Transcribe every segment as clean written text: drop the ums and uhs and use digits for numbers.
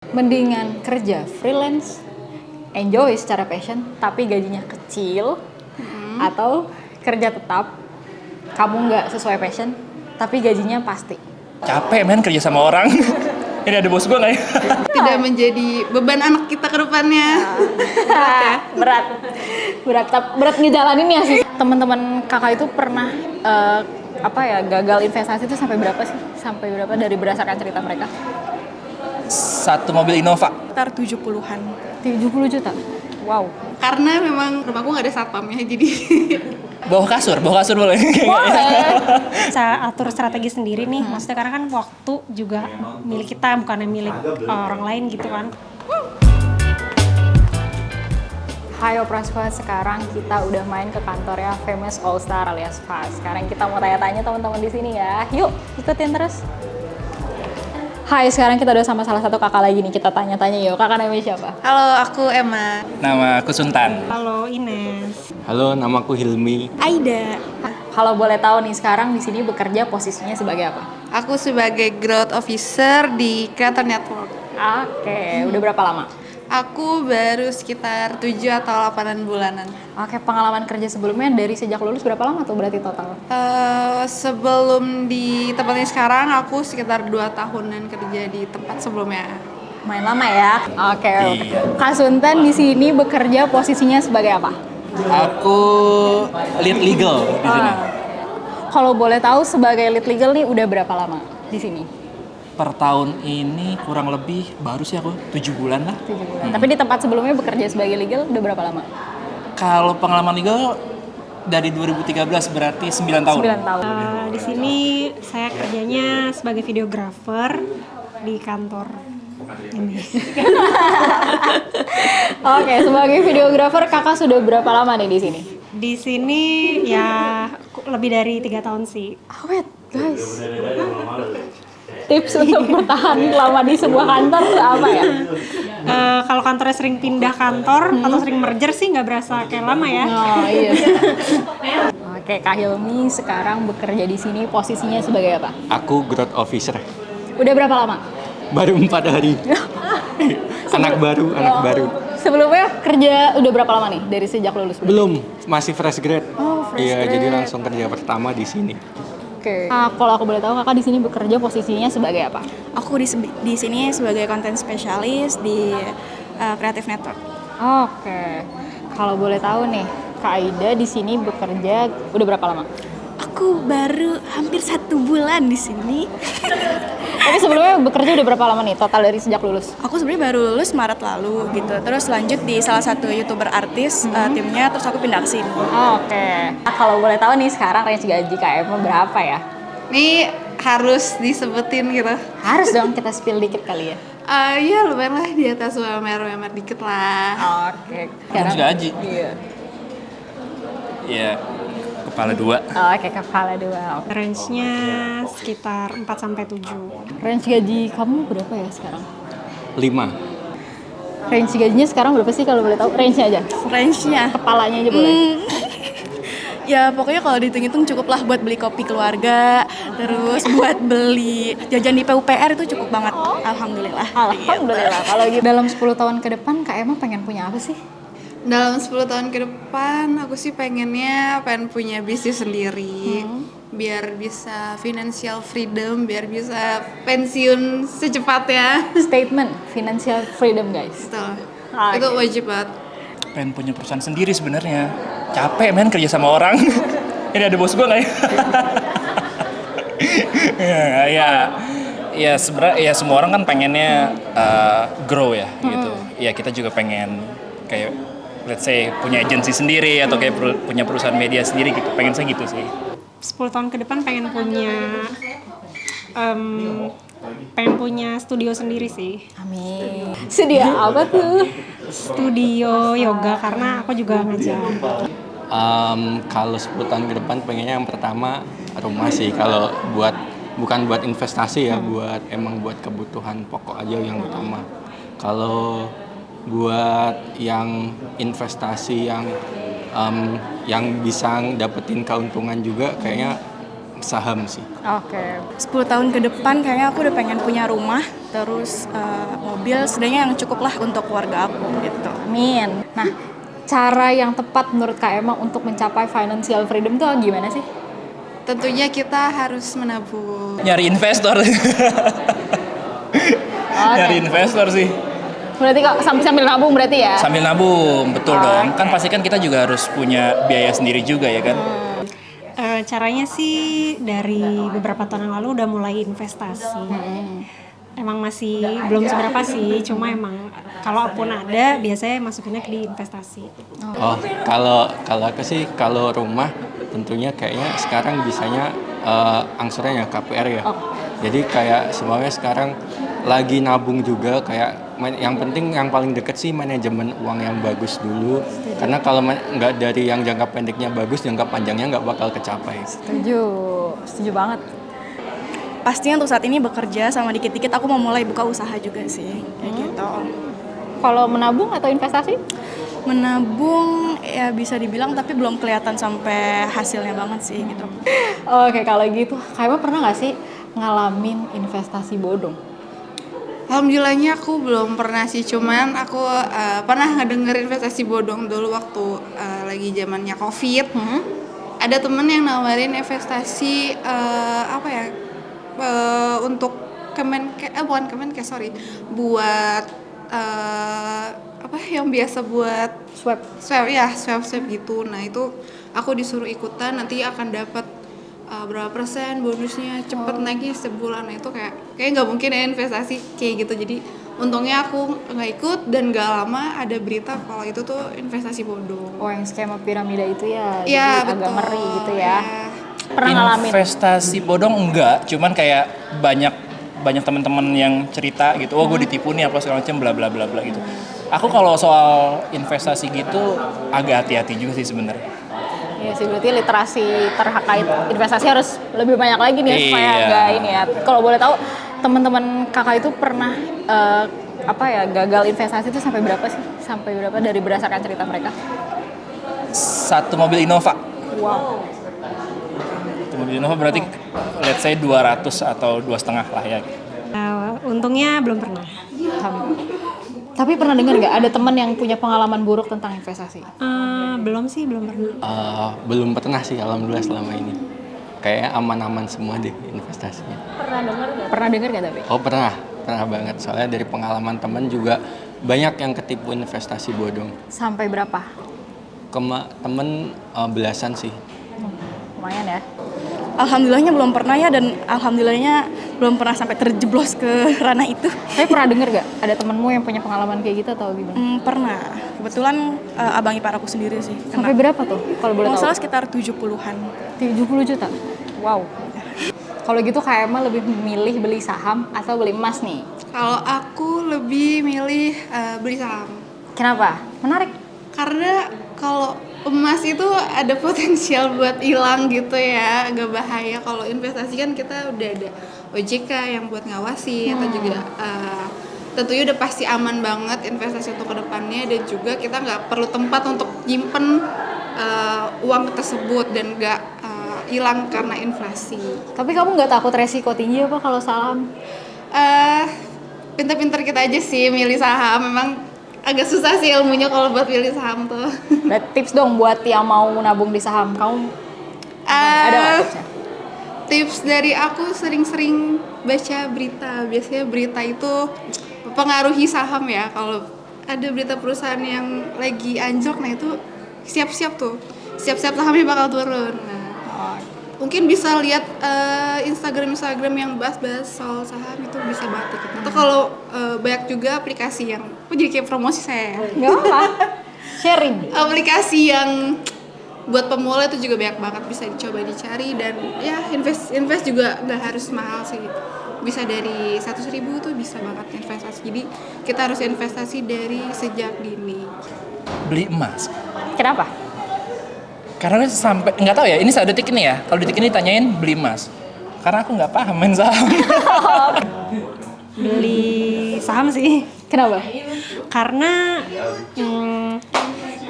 Mendingan kerja freelance, enjoy secara passion, tapi gajinya kecil, atau kerja tetap, kamu nggak sesuai passion, tapi gajinya pasti. Capek men kerja sama orang. Ini ada bos gue nggak ya? Tidak menjadi beban anak kita ke depannya. berat ngejalaninnya sih. Teman-teman kakak itu pernah gagal investasi itu sampai berapa sih? Sampai berapa dari berdasarkan cerita mereka? Satu mobil Innova. Sekitar 70-an. 70 juta. Wow. Karena memang rumahku nggak ada satpamnya, jadi Bawah kasur boleh. Boleh. Bisa atur strategi sendiri nih, maksudnya karena kan waktu juga milik kita, bukannya milik orang lain gitu kan. Hai Praspa, sekarang kita udah main ke kantornya Famous All Star alias FAS. Sekarang kita mau tanya-tanya teman-teman di sini ya. Yuk, ikutin terus. Hai, sekarang kita udah sama salah satu kakak lagi nih. Kita tanya-tanya yuk. Kakak namanya siapa? halo, aku Emma. Nama aku Sultan. Halo Ines. Halo, namaku Hilmi. Aida. Kalau boleh tahu nih, sekarang di sini bekerja posisinya sebagai apa? Aku sebagai Growth Officer di Creator Network. Oke, udah berapa lama? Aku baru sekitar 7 atau 8 bulanan. Oke, pengalaman kerja sebelumnya dari sejak lulus berapa lama tuh berarti total? Sebelum di tempat ini sekarang, aku sekitar 2 tahunan kerja di tempat sebelumnya. Main lama ya? Oke. Iya. Kak Sunten di sini bekerja posisinya sebagai apa? Aku lead legal di sini. Kalau boleh tahu sebagai lead legal nih udah berapa lama di sini? Per tahun ini kurang lebih baru sih aku 7 bulan lah. 7 bulan. Tapi di tempat sebelumnya bekerja sebagai legal udah berapa lama? Kalau pengalaman legal dari 2013 berarti 9 tahun. 9 tahun. Di sini saya kerjanya sebagai videographer di kantor ini. Oke, sebagai videographer kakak sudah berapa lama nih di sini? Di sini ya lebih dari 3 tahun sih. Awet, guys. Tips untuk bertahan lama di sebuah kantor tuh apa ya? Kalau kantornya sering pindah kantor atau sering merger sih nggak berasa kayak lama ya. Oh iya. Oke, Kak Hilmi sekarang bekerja di sini posisinya sebagai apa? Aku Growth Officer. Udah berapa lama? Baru 4 hari. anak baru. Sebelumnya kerja udah berapa lama nih dari sejak lulus? Belum, masih fresh grade. Oh, fresh Iya, grade. jadi langsung kerja pertama di sini. Oke. Kalau aku boleh tahu kakak di sini bekerja posisinya sebagai apa? Aku di sini sebagai content specialist di Creative Network. Oke. Kalau boleh tahu nih, Kak Aida di sini bekerja udah berapa lama? Aku baru hampir 1 bulan di sini. Tapi sebelumnya bekerja udah berapa lama nih total dari sejak lulus? Aku sebenarnya baru lulus Maret lalu gitu. Terus lanjut di salah satu YouTuber artis timnya, terus aku pindah ke sini. Oke. Kalau boleh tahu nih sekarang range gaji KM berapa ya? Ini harus disebutin gitu. Harus dong kita spill dikit kali ya. Ya lumayan lah di atas UMR dikit lah. Oke. Range gaji? Iya. Iya. Kepala 2. Oke, kepala 2. Range-nya sekitar 4-7. Range gaji kamu berapa ya sekarang? 5. Range gajinya sekarang berapa sih kalau boleh tahu? Range-nya aja. Range-nya Kepalanya aja boleh. ya pokoknya kalau dihitung-hitung cukup lah buat beli kopi keluarga, terus buat beli jajan di PUPR itu cukup banget. Alhamdulillah. Alhamdulillah. Kalau gitu dalam 10 tahun ke depan Kak Emma pengen punya apa sih? Dalam 10 tahun ke depan, aku sih pengen punya bisnis sendiri. Biar bisa financial freedom, biar bisa pensiun secepatnya. Statement financial freedom, guys. Betul. Oke. Itu wajib banget. Pengen punya perusahaan sendiri sebenarnya. Capek men kerja sama orang. Ini ada bos gue nggak ya? Ya sebenarnya ya semua orang kan pengennya grow ya gitu. Ya kita juga pengen kayak let's say punya agensi sendiri atau kayak punya perusahaan media sendiri gitu. Pengen saya gitu sih. 10 tahun ke depan pengen punya studio sendiri sih. Amin. Sedia apa tuh? Studio yoga karena aku juga ngajar. Kalau 10 tahun ke depan pengennya yang pertama rumah sih. Kalau bukan buat investasi ya, buat kebutuhan pokok aja yang utama. Kalau buat yang investasi yang bisa dapetin keuntungan juga kayaknya saham sih. Oke. 10 tahun ke depan kayaknya aku udah pengen punya rumah, terus mobil, setidaknya yang cukup lah untuk keluarga aku gitu. Amin. Nah, cara yang tepat menurut Kak Emma untuk mencapai financial freedom tuh gimana sih? Tentunya kita harus menabung. Nyari investor. Nyari investor sih. Berarti Kak sambil nabung berarti ya? Sambil nabung, betul dong. Kan pasti kan kita juga harus punya biaya sendiri juga ya kan. Caranya sih dari beberapa tahun yang lalu udah mulai investasi. Emang masih belum seberapa sih, cuma emang kalaupun ada biasanya masukinnya ke di investasi. Oh, kalau aku sih kalau rumah tentunya kayaknya sekarang bisanya angsurannya KPR ya. Jadi kayak semuanya sekarang lagi nabung juga kayak yang penting yang paling deket sih manajemen uang yang bagus dulu. Karena kalau nggak dari yang jangka pendeknya bagus, jangka panjangnya nggak bakal kecapai. Setuju banget. Pastinya untuk saat ini bekerja sama dikit-dikit aku mau mulai buka usaha juga sih, kayak gitu. Kalau menabung atau investasi? Menabung ya bisa dibilang tapi belum kelihatan sampai hasilnya banget sih gitu. Oke, kalau gitu, Kak Emma pernah nggak sih ngalamin investasi bodong? Alhamdulillahnya aku belum pernah sih, cuman aku pernah ngedenger investasi bodong dulu waktu lagi zamannya COVID. Ada temen yang nawarin investasi untuk bukan Kemenkes, buat yang biasa buat Swab. swab gitu. Nah itu aku disuruh ikutan, nanti akan dapat berapa persen bonusnya, cepet naiknya sebulan. Nah itu kayak nggak mungkin ya investasi kayak gitu. Jadi untungnya aku nggak ikut dan nggak lama ada berita kalau itu tuh investasi bodong. Oh, yang skema piramida itu ya, Iya, jadi agak betul. ngeri gitu ya. Iya. Pernah ngalamin? Investasi bodong enggak, cuman kayak banyak teman-teman yang cerita gitu, oh gue ditipu nih apa segala macam bla bla bla bla gitu. Aku kalau soal investasi gitu agak hati-hati juga sih sebenarnya. Iya sih, berarti literasi terkait investasi harus lebih banyak lagi nih ya, supaya Iya. nggak ini ya. Kalau boleh tahu, teman-teman kakak itu pernah gagal investasi itu sampai berapa sih? Sampai berapa dari berdasarkan cerita mereka? Satu mobil Innova. Wow. Satu mobil Innova berarti let's say 200 atau 2,5 lah ya. Untungnya belum pernah. Tapi pernah dengar nggak ada teman yang punya pengalaman buruk tentang investasi? Belum sih, belum pernah. Belum pernah sih alhamdulillah selama ini. Kayaknya aman-aman semua deh investasinya. Pernah dengar nggak tapi? Oh pernah banget. Soalnya dari pengalaman temen juga banyak yang ketipu investasi bodong. Sampai berapa? Temen belasan sih. Lumayan ya. Alhamdulillahnya belum pernah ya, dan alhamdulillahnya belum pernah sampai terjeblos ke ranah itu. Tapi pernah dengar nggak ada temenmu yang punya pengalaman kayak gitu atau gimana? Pernah. Kebetulan abang ipar aku sendiri sih. Sampai berapa tuh kalau boleh Kalau tahu? salah sekitar 70-an. 70 juta? Wow. Kalau gitu Kak Emma lebih memilih beli saham atau beli emas nih? Kalau aku lebih milih beli saham. Kenapa? Menarik. Karena kalau emas itu ada potensial buat hilang gitu ya, agak bahaya. Kalau investasi kan kita udah ada OJK yang buat ngawasi, atau juga tentunya udah pasti aman banget investasi untuk kedepannya, dan juga kita nggak perlu tempat untuk nyimpen uang tersebut dan nggak hilang karena inflasi. Tapi kamu nggak takut resiko tinggi apa kalau saham? Pinter-pinter kita aja sih milih saham, memang agak susah sih ilmunya kalau buat pilih saham tuh. Ada tips dong buat yang mau nabung di saham. Kamu ada nggak tipsnya? Tips dari aku sering-sering baca berita. Biasanya berita itu mempengaruhi saham ya. Kalau ada berita perusahaan yang lagi anjlok, nah itu siap-siap tuh. Siap-siap sahamnya bakal turun. Nah, mungkin bisa lihat Instagram yang bahas-bahas soal saham, itu bisa banget. Atau kalau banyak juga aplikasi yang, jadi kayak promosi saya. Nggak apa. Sharing. Aplikasi yang buat pemula itu juga banyak banget, bisa dicoba dicari. Dan ya invest juga nggak harus mahal sih, bisa dari 100.000 tuh bisa banget investasi. Jadi kita harus investasi dari sejak dini. Beli emas. Kenapa? Karena sampai nggak tahu ya, ini saat detik ini ya. Kalau detik ini tanyain beli emas. Karena aku nggak paham main saham. Beli saham sih. Kenapa? Karena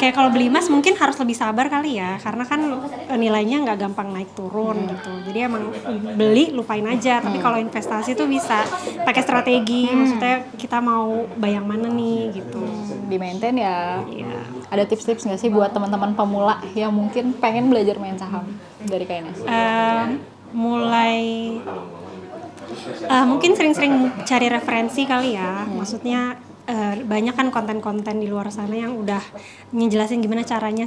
kayak kalau beli emas mungkin harus lebih sabar kali ya, karena kan nilainya nggak gampang naik turun gitu. Jadi emang beli lupain aja. Tapi kalau investasi tuh bisa pakai strategi. Maksudnya kita mau bayang mana nih gitu. Di maintain ya. Iya. Ada tips-tips nggak sih buat teman-teman pemula yang mungkin pengen belajar main saham dari Kak Ines? Mungkin sering-sering cari referensi kali ya. Maksudnya banyak kan konten-konten di luar sana yang udah ngejelasin gimana caranya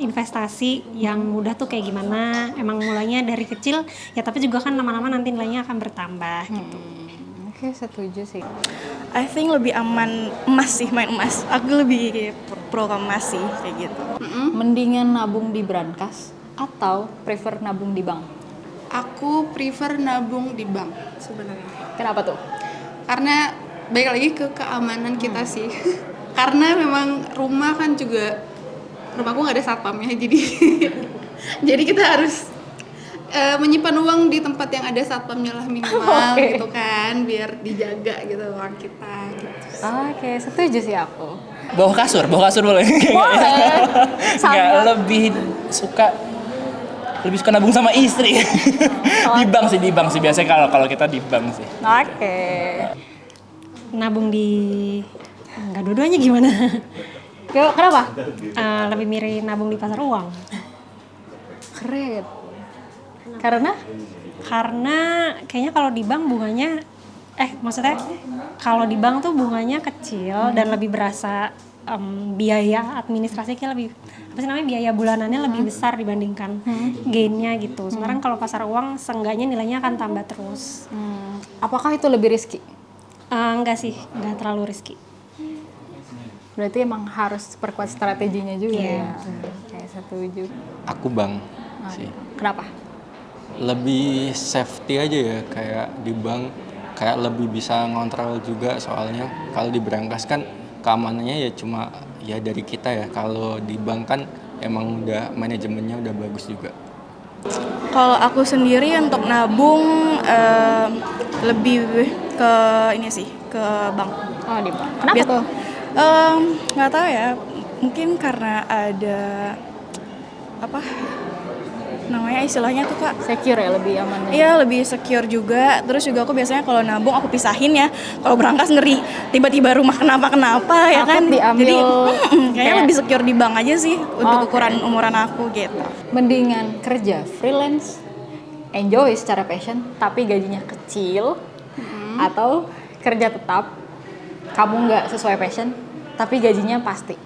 investasi yang mudah tuh kayak gimana. Emang mulainya dari kecil ya, tapi juga kan lama-lama nanti nilainya akan bertambah gitu. Oke, setuju sih. I think lebih aman emas sih, main emas. Aku lebih pro ke emas sih kayak gitu. Mendingan nabung di brankas atau prefer nabung di bank? Aku prefer nabung di bank sebenarnya. Kenapa tuh? Karena balik lagi ke keamanan kita sih. Karena memang rumah kan juga, rumahku nggak ada satpamnya, jadi kita harus menyimpan uang di tempat yang ada satpamnya lah minimal gitu kan, biar dijaga gitu uang kita gitu. Oke, setuju sih aku. Bawah kasur boleh? Boleh. Nggak, lebih suka nabung sama istri. Di bank sih biasanya kalau kita di bank sih. Oke. Nabung di nggak, dua-duanya gimana? Kenapa? Lebih mirip nabung di pasar uang. Keren. Karena Kayaknya kalau di bank bunganya maksudnya kalau di bank tuh bunganya kecil dan lebih berasa biaya administrasinya lebih biaya bulanannya lebih besar dibandingkan gainnya gitu. Sekarang kalau pasar uang seenggaknya nilainya akan tambah terus. apakah itu lebih risky? Enggak sih, enggak terlalu risky. Berarti emang harus perkuat strateginya juga Iya. ya. Kayak setuju. Aku bank sih. Kenapa? Lebih safety aja ya, kayak di bank kayak lebih bisa ngontrol juga, soalnya kalau di brankas kan keamanannya ya cuma ya dari kita ya. Kalau di bank kan emang udah manajemennya udah bagus juga. Kalau aku sendiri untuk nabung lebih ke ini sih, ke bank. Oh, di bank. Kenapa tuh? Nggak tahu ya, mungkin karena ada apa namanya istilahnya tuh Kak, Secure ya, lebih aman. iya lebih secure juga. Terus juga aku biasanya kalau nabung aku pisahin ya, kalau berangkas ngeri tiba-tiba rumah kenapa ya Takut kan, diambil. jadi kayaknya Kayak- lebih secure di bank aja sih untuk Oke. ukuran umuran aku gitu. Mendingan kerja freelance, enjoy secara passion, tapi gajinya kecil, atau kerja tetap, kamu nggak sesuai passion, tapi gajinya pasti.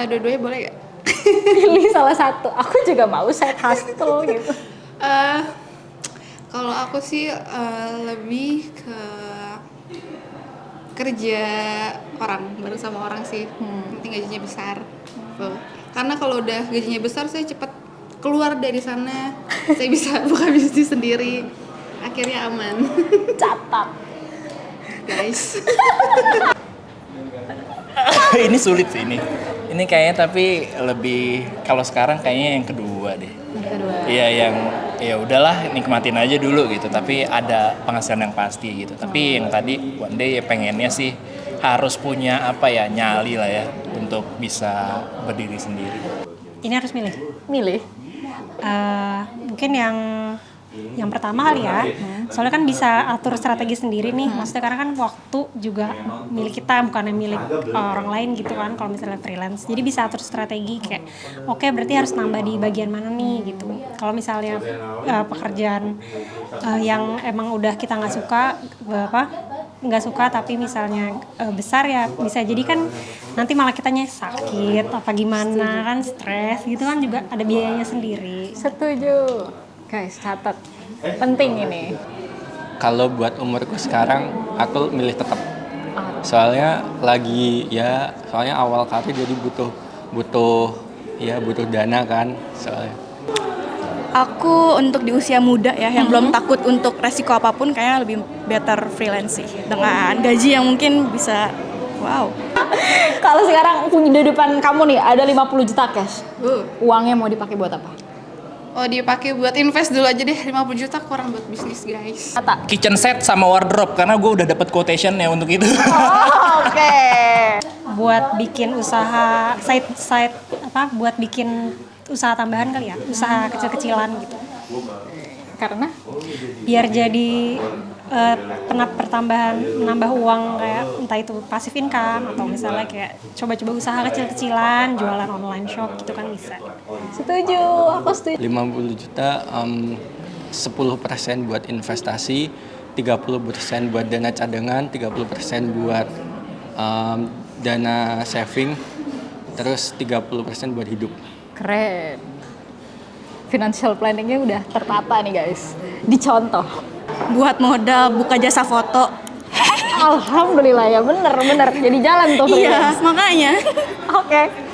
Dua-duanya boleh gak? Pilih salah satu. Aku juga mau side hustle gitu. Kalau aku sih lebih ke kerja bareng sama orang sih. Penting gajinya besar. Tuh. Karena kalau udah gajinya besar saya cepat keluar dari sana. Saya bisa buka bisnis sendiri. Akhirnya aman. Catat. Guys. Ini sulit sih ini. Ini kayaknya tapi lebih kalau sekarang kayaknya yang kedua deh. Yang kedua. Iya, yang ya udahlah nikmatin aja dulu gitu, tapi ada penghasilan yang pasti gitu. Tapi yang tadi one day ya pengennya sih harus punya apa ya, nyali lah ya untuk bisa berdiri sendiri. Ini harus milih. Milih. Mungkin yang pertama kali ya, soalnya kan bisa atur strategi sendiri nih, maksudnya karena kan waktu juga milik kita, bukan milik orang lain gitu kan kalau misalnya freelance. Jadi bisa atur strategi kayak oke, berarti harus nambah di bagian mana nih gitu. Kalau misalnya pekerjaan yang emang udah kita nggak suka tapi misalnya besar ya, bisa jadi kan nanti malah kitanya sakit apa gimana kan, stres gitu kan, juga ada biayanya sendiri. Setuju. Guys, catat. Penting ini. Kalau buat umurku sekarang, aku milih tetap. Soalnya soalnya awal karir jadi butuh dana kan soalnya. Aku untuk di usia muda ya, yang belum takut untuk resiko apapun, kayaknya lebih better freelance sih, dengan gaji yang mungkin bisa wow. Kalau sekarang punya di depan kamu nih ada 50 juta cash. Uangnya mau dipakai buat apa? Oh, dipakai buat invest dulu aja deh, 50 juta kurang buat bisnis guys. Kata. Kitchen set sama wardrobe karena gue udah dapat quotation-nya untuk itu. Oh, oke. Buat bikin usaha side buat bikin usaha tambahan kali ya, usaha kecil-kecilan gitu. Karena Biar jadi pertambahan menambah uang, kayak entah itu passive income atau misalnya kayak coba-coba usaha kecil-kecilan, jualan online shop gitu kan bisa. setuju, aku setuju. 50 juta 10% buat investasi, 30% buat dana cadangan, 30% buat dana saving, terus 30% buat hidup. Keren. Financial planningnya udah tertata nih guys. Dicontoh. Buat modal buka jasa foto. Alhamdulillah ya, bener. Jadi jalan tuh. Iya, makanya. Oke.